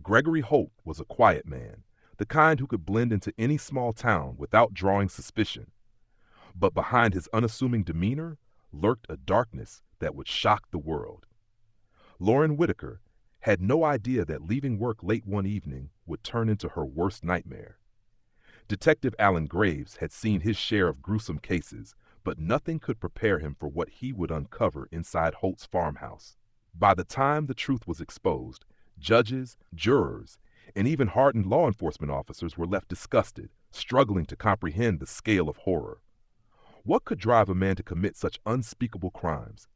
Gregory Holt was a quiet man, the kind who could blend into any small town without drawing suspicion. But behind his unassuming demeanor lurked a darkness that would shock the world. Lauren Whitaker had no idea that leaving work late one evening would turn into her worst nightmare. Detective Alan Graves had seen his share of gruesome cases, but nothing could prepare him for what he would uncover inside Holt's farmhouse. By the time the truth was exposed, judges, jurors, and even hardened law enforcement officers were left disgusted, struggling to comprehend the scale of horror. What could drive a man to commit such unspeakable crimes?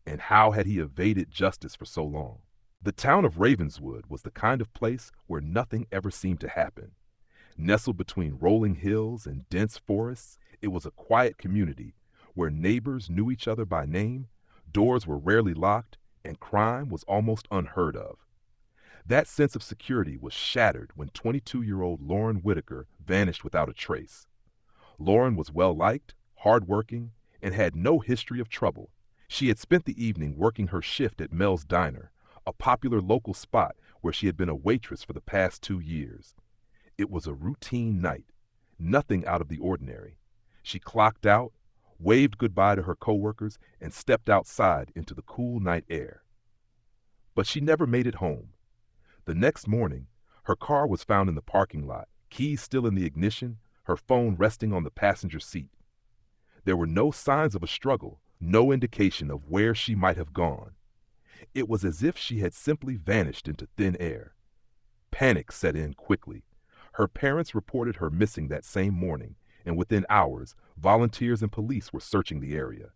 And how had he evaded justice for so long? The town of Ravenswood was the kind of place where nothing ever seemed to happen. Nestled between rolling hills and dense forests, it was a quiet community where neighbors knew each other by name, doors were rarely locked, and crime was almost unheard of. That sense of security was shattered when 22-year-old Lauren Whitaker vanished without a trace. Lauren was well-liked, hard-working, and had no history of trouble. She had spent the evening working her shift at Mel's Diner, a popular local spot where she had been a waitress for the past 2 years. It was a routine night, nothing out of the ordinary. She clocked out, waved goodbye to her coworkers, and stepped outside into the cool night air. But she never made it home. The next morning, her car was found in the parking lot, keys still in the ignition, her phone resting on the passenger seat. There were no signs of a struggle, no indication of where she might have gone. It was as if she had simply vanished into thin air. Panic set in quickly. Her parents reported her missing that same morning, and within hours, volunteers and police were searching the area.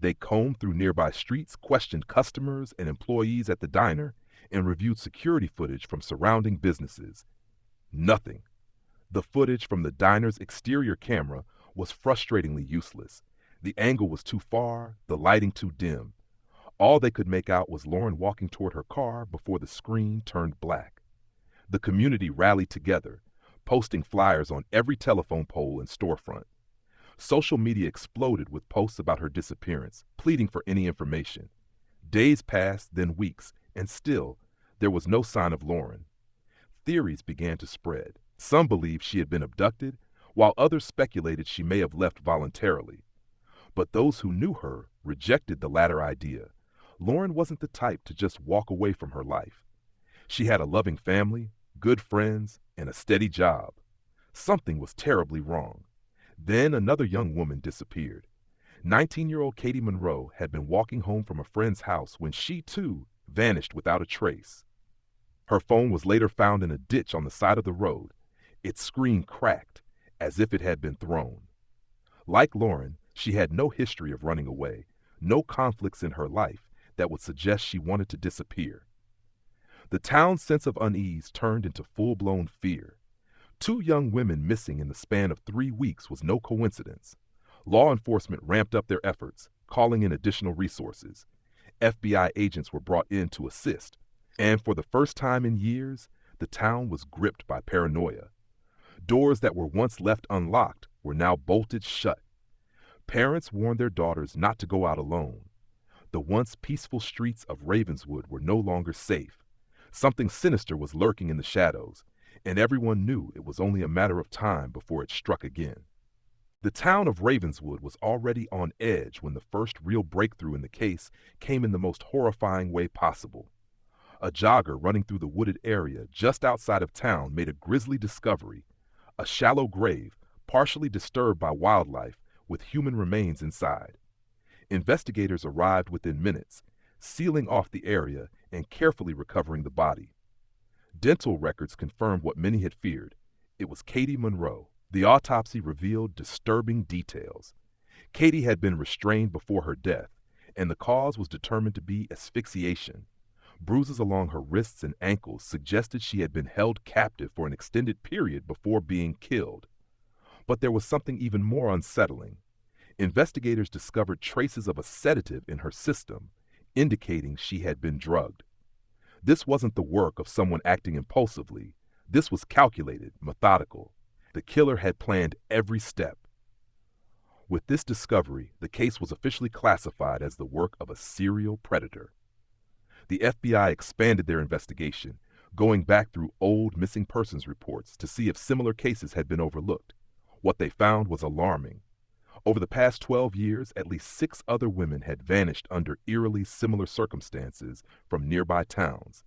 They combed through nearby streets, questioned customers and employees at the diner, and reviewed security footage from surrounding businesses. Nothing. The footage from the diner's exterior camera was frustratingly useless. The angle was too far, the lighting too dim. All they could make out was Lauren walking toward her car before the screen turned black. The community rallied together, posting flyers on every telephone pole and storefront. Social media exploded with posts about her disappearance, pleading for any information. Days passed, then weeks, and still, there was no sign of Lauren. Theories began to spread. Some believed she had been abducted, while others speculated she may have left voluntarily. But those who knew her rejected the latter idea. Lauren wasn't the type to just walk away from her life. She had a loving family, good friends, and a steady job. Something was terribly wrong. Then another young woman disappeared. 19-year-old Katie Monroe had been walking home from a friend's house when she, too, vanished without a trace. Her phone was later found in a ditch on the side of the road. Its screen cracked, as if it had been thrown. Like Lauren, she had no history of running away, no conflicts in her life that would suggest she wanted to disappear. The town's sense of unease turned into full-blown fear. 2 young women missing in the span of 3 weeks was no coincidence. Law enforcement ramped up their efforts, calling in additional resources. FBI agents were brought in to assist, and for the first time in years, the town was gripped by paranoia. Doors that were once left unlocked were now bolted shut. Parents warned their daughters not to go out alone. The once peaceful streets of Ravenswood were no longer safe. Something sinister was lurking in the shadows, and everyone knew it was only a matter of time before it struck again. The town of Ravenswood was already on edge when the first real breakthrough in the case came in the most horrifying way possible. A jogger running through the wooded area just outside of town made a grisly discovery: a shallow grave, partially disturbed by wildlife, with human remains inside. Investigators arrived within minutes, sealing off the area and carefully recovering the body. Dental records confirmed what many had feared. It was Katie Monroe. The autopsy revealed disturbing details. Katie had been restrained before her death, and the cause was determined to be asphyxiation. Bruises along her wrists and ankles suggested she had been held captive for an extended period before being killed. But there was something even more unsettling. Investigators discovered traces of a sedative in her system, indicating she had been drugged. This wasn't the work of someone acting impulsively. This was calculated, methodical. The killer had planned every step. With this discovery, the case was officially classified as the work of a serial predator. The FBI expanded their investigation, going back through old missing persons reports to see if similar cases had been overlooked. What they found was alarming. Over the past 12 years, at least 6 other women had vanished under eerily similar circumstances from nearby towns.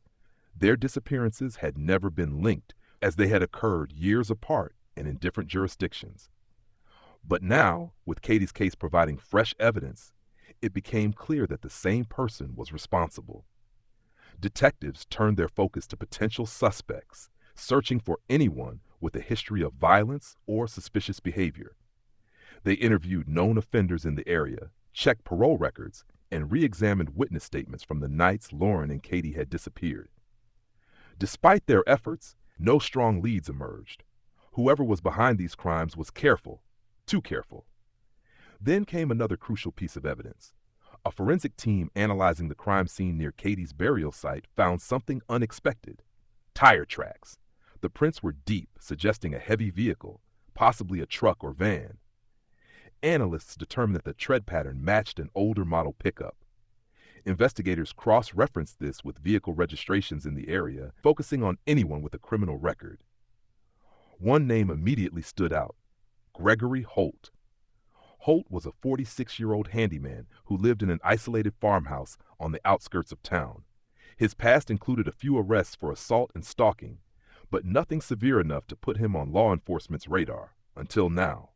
Their disappearances had never been linked, as they had occurred years apart and in different jurisdictions. But now, with Katie's case providing fresh evidence, it became clear that the same person was responsible. Detectives turned their focus to potential suspects, searching for anyone with a history of violence or suspicious behavior. They interviewed known offenders in the area, checked parole records, and re-examined witness statements from the nights Lauren and Katie had disappeared. Despite their efforts, no strong leads emerged. Whoever was behind these crimes was careful, too careful. Then came another crucial piece of evidence. A forensic team analyzing the crime scene near Katie's burial site found something unexpected: tire tracks. The prints were deep, suggesting a heavy vehicle, possibly a truck or van. Analysts determined that the tread pattern matched an older model pickup. Investigators cross-referenced this with vehicle registrations in the area, focusing on anyone with a criminal record. One name immediately stood out: Gregory Holt. Holt was a 46-year-old handyman who lived in an isolated farmhouse on the outskirts of town. His past included a few arrests for assault and stalking, but nothing severe enough to put him on law enforcement's radar, until now.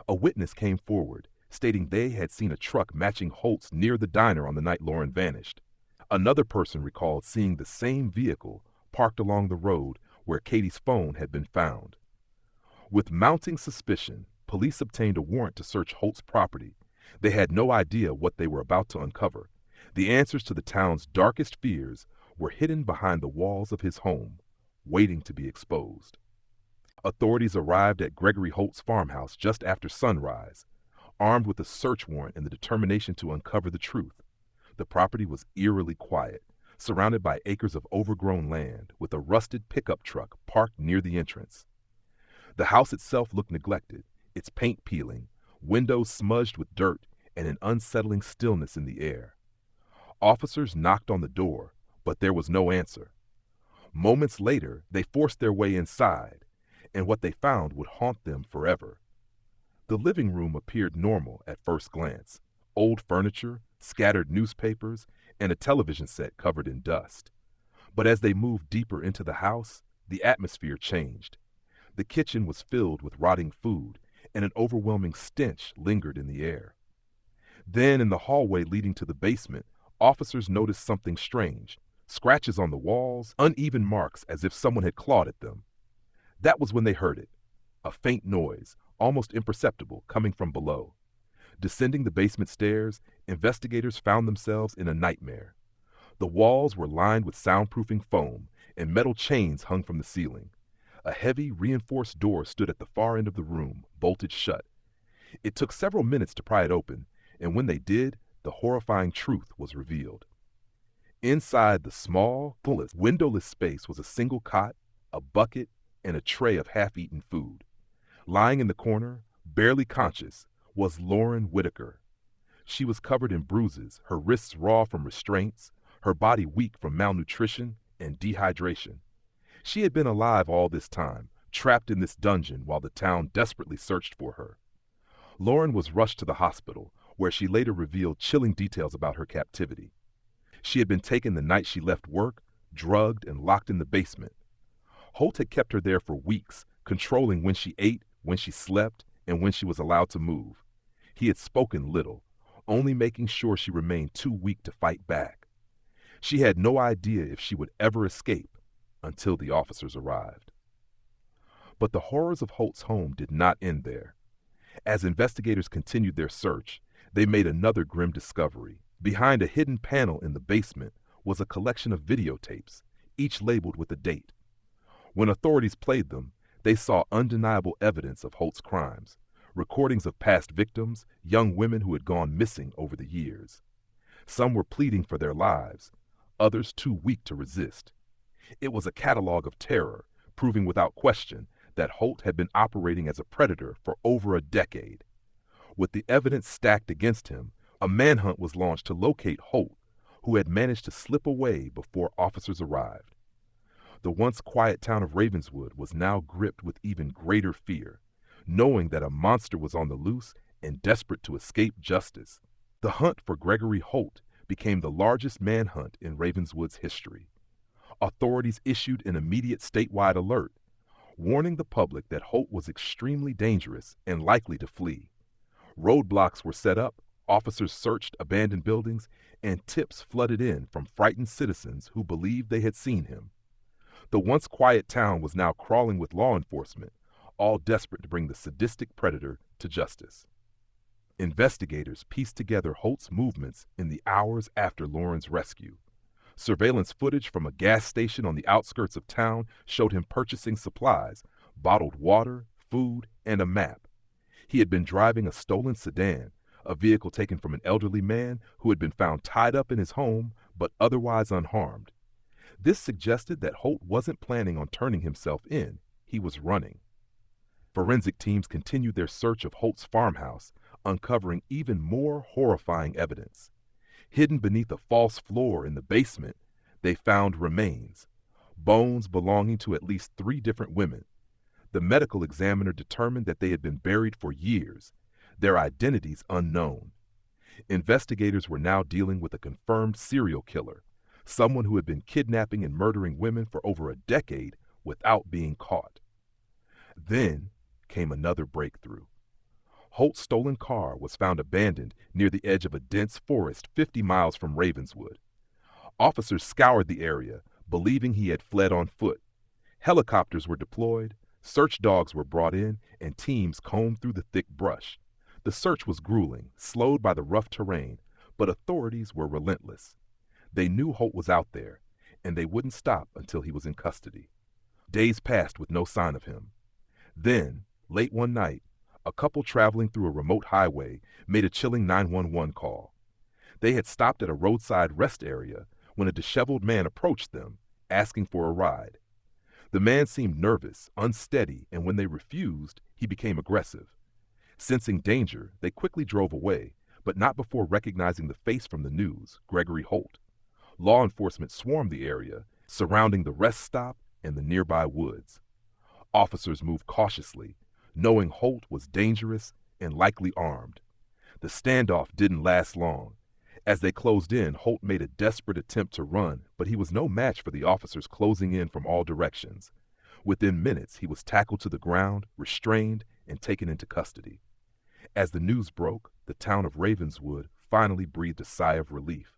A witness came forward, stating they had seen a truck matching Holt's near the diner on the night Lauren vanished. Another person recalled seeing the same vehicle parked along the road where Katie's phone had been found. With mounting suspicion, police obtained a warrant to search Holt's property. They had no idea what they were about to uncover. The answers to the town's darkest fears were hidden behind the walls of his home, waiting to be exposed. Authorities arrived at Gregory Holt's farmhouse just after sunrise, armed with a search warrant and the determination to uncover the truth. The property was eerily quiet, surrounded by acres of overgrown land, with a rusted pickup truck parked near the entrance. The house itself looked neglected, its paint peeling, windows smudged with dirt, and an unsettling stillness in the air. Officers knocked on the door, but there was no answer. Moments later, they forced their way inside, and what they found would haunt them forever. The living room appeared normal at first glance: old furniture, scattered newspapers, and a television set covered in dust. But as they moved deeper into the house, the atmosphere changed. The kitchen was filled with rotting food, and an overwhelming stench lingered in the air. Then, in the hallway leading to the basement, officers noticed something strange: scratches on the walls, uneven marks as if someone had clawed at them. That was when they heard it: a faint noise, almost imperceptible, coming from below. Descending the basement stairs, investigators found themselves in a nightmare. The walls were lined with soundproofing foam, and metal chains hung from the ceiling. A heavy, reinforced door stood at the far end of the room, bolted shut. It took several minutes to pry it open, and when they did, the horrifying truth was revealed. Inside the small, fullest, windowless space was a single cot, a bucket, and a tray of half-eaten food. Lying in the corner, barely conscious, was Lauren Whitaker. She was covered in bruises, her wrists raw from restraints, her body weak from malnutrition and dehydration. She had been alive all this time, trapped in this dungeon while the town desperately searched for her. Lauren was rushed to the hospital, where she later revealed chilling details about her captivity. She had been taken the night she left work, drugged, and locked in the basement. Holt had kept her there for weeks, controlling when she ate, when she slept, and when she was allowed to move. He had spoken little, only making sure she remained too weak to fight back. She had no idea if she would ever escape until the officers arrived. But the horrors of Holt's home did not end there. As investigators continued their search, they made another grim discovery. Behind a hidden panel in the basement was a collection of videotapes, each labeled with a date. When authorities played them, they saw undeniable evidence of Holt's crimes, recordings of past victims, young women who had gone missing over the years. Some were pleading for their lives, others too weak to resist. It was a catalog of terror, proving without question that Holt had been operating as a predator for over a decade. With the evidence stacked against him, a manhunt was launched to locate Holt, who had managed to slip away before officers arrived. The once quiet town of Ravenswood was now gripped with even greater fear, knowing that a monster was on the loose and desperate to escape justice. The hunt for Gregory Holt became the largest manhunt in Ravenswood's history. Authorities issued an immediate statewide alert, warning the public that Holt was extremely dangerous and likely to flee. Roadblocks were set up, officers searched abandoned buildings, and tips flooded in from frightened citizens who believed they had seen him. The once quiet town was now crawling with law enforcement, all desperate to bring the sadistic predator to justice. Investigators pieced together Holt's movements in the hours after Lauren's rescue. Surveillance footage from a gas station on the outskirts of town showed him purchasing supplies, bottled water, food, and a map. He had been driving a stolen sedan, a vehicle taken from an elderly man who had been found tied up in his home but otherwise unharmed. This suggested that Holt wasn't planning on turning himself in, he was running. Forensic teams continued their search of Holt's farmhouse, uncovering even more horrifying evidence. Hidden beneath a false floor in the basement, they found remains, bones belonging to at least 3 different women. The medical examiner determined that they had been buried for years, their identities unknown. Investigators were now dealing with a confirmed serial killer, someone who had been kidnapping and murdering women for over a decade without being caught. Then came another breakthrough. Holt's stolen car was found abandoned near the edge of a dense forest 50 miles from Ravenswood. Officers scoured the area, believing he had fled on foot. Helicopters were deployed, search dogs were brought in, and teams combed through the thick brush. The search was grueling, slowed by the rough terrain, but authorities were relentless. They knew Holt was out there, and they wouldn't stop until he was in custody. Days passed with no sign of him. Then, late one night, a couple traveling through a remote highway made a chilling 911 call. They had stopped at a roadside rest area when a disheveled man approached them, asking for a ride. The man seemed nervous, unsteady, and when they refused, he became aggressive. Sensing danger, they quickly drove away, but not before recognizing the face from the news, Gregory Holt. Law enforcement swarmed the area, surrounding the rest stop and the nearby woods. Officers moved cautiously, knowing Holt was dangerous and likely armed. The standoff didn't last long. As they closed in, Holt made a desperate attempt to run, but he was no match for the officers closing in from all directions. Within minutes, he was tackled to the ground, restrained, and taken into custody. As the news broke, the town of Ravenswood finally breathed a sigh of relief.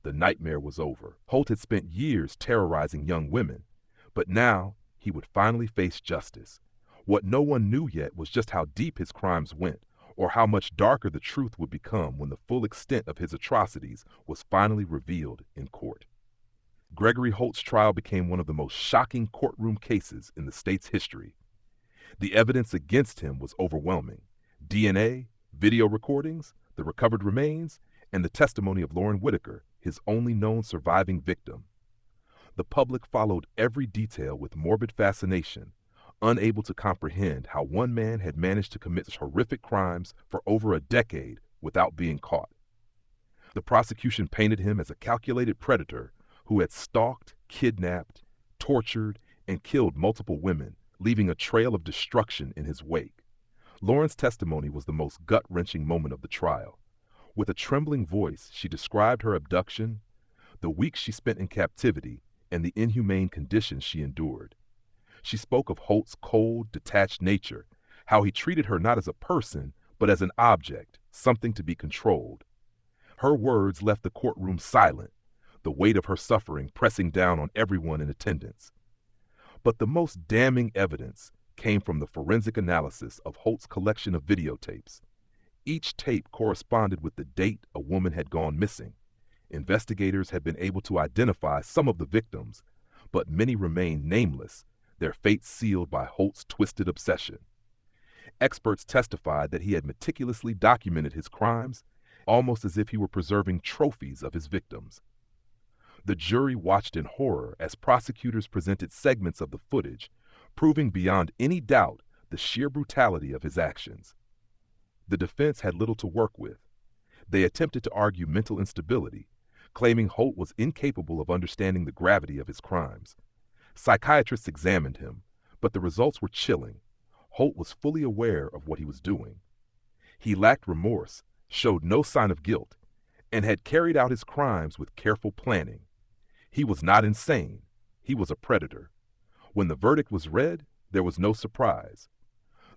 The nightmare was over. Holt had spent years terrorizing young women, but now he would finally face justice. What no one knew yet was just how deep his crimes went, or how much darker the truth would become when the full extent of his atrocities was finally revealed in court. Gregory Holt's trial became one of the most shocking courtroom cases in the state's history. The evidence against him was overwhelming. DNA, video recordings, the recovered remains, and the testimony of Lauren Whitaker, his only known surviving victim. The public followed every detail with morbid fascination, unable to comprehend how one man had managed to commit horrific crimes for over a decade without being caught. The prosecution painted him as a calculated predator who had stalked, kidnapped, tortured, and killed multiple women, leaving a trail of destruction in his wake. Lauren's testimony was the most gut-wrenching moment of the trial. With a trembling voice, she described her abduction, the weeks she spent in captivity, and the inhumane conditions she endured. She spoke of Holt's cold, detached nature, how he treated her not as a person, but as an object, something to be controlled. Her words left the courtroom silent, the weight of her suffering pressing down on everyone in attendance. But the most damning evidence came from the forensic analysis of Holt's collection of videotapes. Each tape corresponded with the date a woman had gone missing. Investigators had been able to identify some of the victims, but many remained nameless, their fates sealed by Holt's twisted obsession. Experts testified that he had meticulously documented his crimes, almost as if he were preserving trophies of his victims. The jury watched in horror as prosecutors presented segments of the footage, proving beyond any doubt the sheer brutality of his actions. The defense had little to work with. They attempted to argue mental instability, claiming Holt was incapable of understanding the gravity of his crimes. Psychiatrists examined him, but the results were chilling. Holt was fully aware of what he was doing. He lacked remorse, showed no sign of guilt, and had carried out his crimes with careful planning. He was not insane. He was a predator. When the verdict was read, there was no surprise.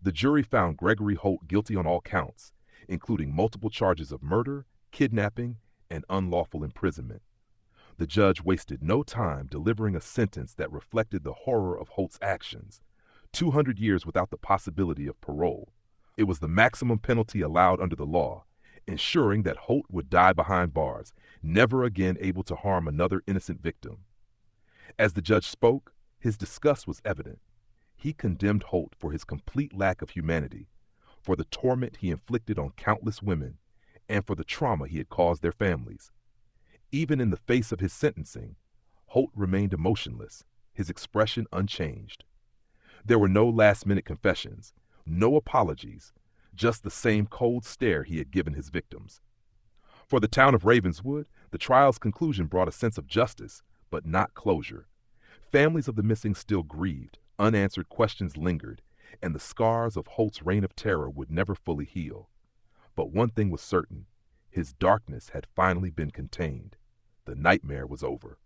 The jury found Gregory Holt guilty on all counts, including multiple charges of murder, kidnapping, and unlawful imprisonment. The judge wasted no time delivering a sentence that reflected the horror of Holt's actions. 200 years without the possibility of parole. It was the maximum penalty allowed under the law, ensuring that Holt would die behind bars, never again able to harm another innocent victim. As the judge spoke, his disgust was evident. He condemned Holt for his complete lack of humanity, for the torment he inflicted on countless women, and for the trauma he had caused their families. Even in the face of his sentencing, Holt remained emotionless, his expression unchanged. There were no last-minute confessions, no apologies, just the same cold stare he had given his victims. For the town of Ravenswood, the trial's conclusion brought a sense of justice, but not closure. Families of the missing still grieved, unanswered questions lingered, and the scars of Holt's reign of terror would never fully heal. But one thing was certain, his darkness had finally been contained. The nightmare was over.